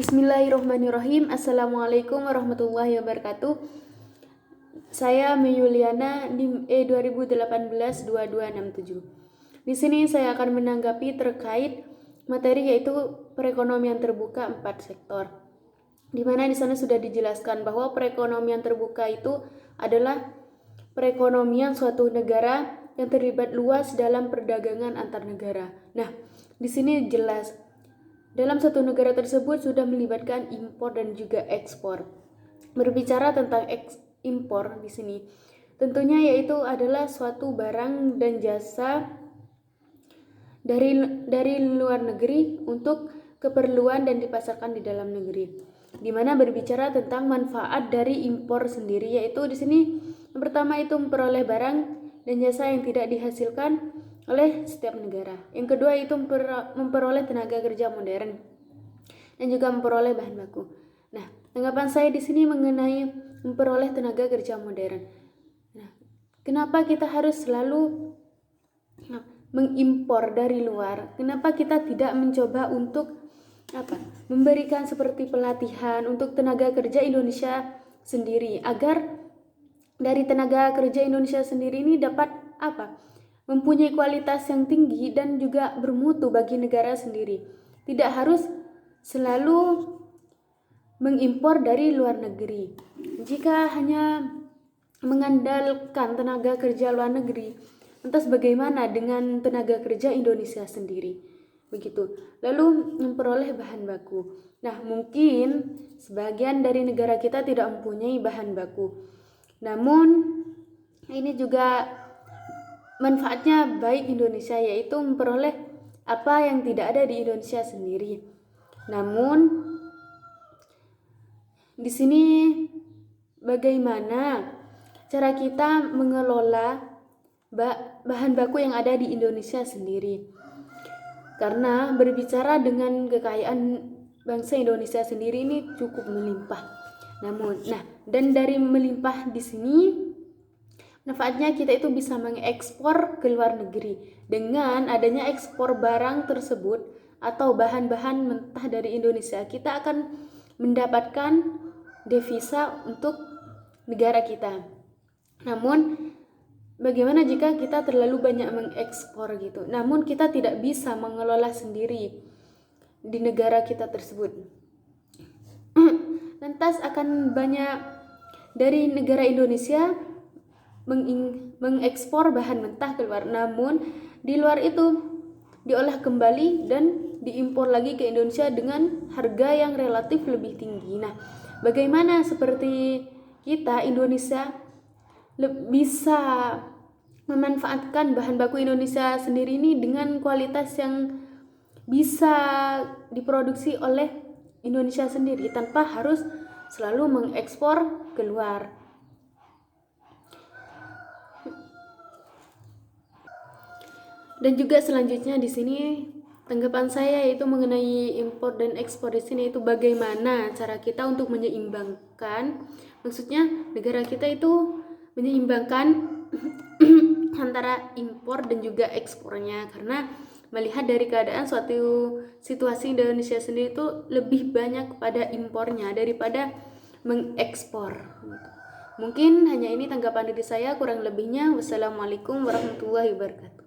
Bismillahirrahmanirrahim. Assalamualaikum warahmatullahi wabarakatuh. Saya Meyuliana NIM E2018-2267. Di sini saya akan menanggapi terkait materi yaitu perekonomian terbuka 4 sektor. Di mana di sana sudah dijelaskan bahwa perekonomian terbuka itu adalah perekonomian suatu negara yang terlibat luas dalam perdagangan antar negara. Nah, di sini jelas dalam satu negara tersebut sudah melibatkan impor dan juga ekspor. Berbicara tentang impor di sini, tentunya yaitu adalah suatu barang dan jasa dari luar negeri untuk keperluan dan dipasarkan di dalam negeri. Di mana berbicara tentang manfaat dari impor sendiri, yaitu di sini yang pertama itu memperoleh barang dan jasa yang tidak dihasilkan oleh setiap negara. Yang kedua itu memperoleh tenaga kerja modern dan juga memperoleh bahan baku. Nah, tanggapan saya di sini mengenai memperoleh tenaga kerja modern. Nah, kenapa kita harus selalu mengimpor dari luar? Kenapa kita tidak mencoba untuk memberikan seperti pelatihan untuk tenaga kerja Indonesia sendiri, agar dari tenaga kerja Indonesia sendiri ini dapat mempunyai kualitas yang tinggi dan juga bermutu bagi negara sendiri. Tidak harus selalu mengimpor dari luar negeri. Jika hanya mengandalkan tenaga kerja luar negeri, lantas bagaimana dengan tenaga kerja Indonesia sendiri? Begitu. Lalu memperoleh bahan baku. Nah, mungkin sebagian dari negara kita tidak mempunyai bahan baku. Namun ini juga manfaatnya baik Indonesia, yaitu memperoleh apa yang tidak ada di Indonesia sendiri. Namun di sini bagaimana cara kita mengelola bahan baku yang ada di Indonesia sendiri? Karena berbicara dengan kekayaan bangsa Indonesia sendiri ini cukup melimpah. Dan dari melimpah di sini manfaatnya kita itu bisa mengekspor ke luar negeri. Dengan adanya ekspor barang tersebut atau bahan-bahan mentah dari Indonesia, kita akan mendapatkan devisa untuk negara kita. Namun bagaimana jika kita terlalu banyak mengekspor gitu? Namun kita tidak bisa mengelola sendiri di negara kita tersebut. Lantas akan banyak dari negara Indonesia mengekspor bahan mentah keluar, namun di luar itu diolah kembali dan diimpor lagi ke Indonesia dengan harga yang relatif lebih tinggi. Nah, bagaimana seperti kita Indonesia bisa memanfaatkan bahan baku Indonesia sendiri ini dengan kualitas yang bisa diproduksi oleh Indonesia sendiri tanpa harus selalu mengekspor keluar. Dan juga selanjutnya di sini tanggapan saya yaitu mengenai impor dan ekspor di sini itu bagaimana cara kita untuk menyeimbangkan, maksudnya negara kita itu menyeimbangkan antara impor dan juga ekspornya, karena melihat dari keadaan suatu situasi Indonesia sendiri itu lebih banyak kepada impornya daripada mengekspor. Mungkin hanya ini tanggapan dari saya, kurang lebihnya wassalamualaikum warahmatullahi wabarakatuh.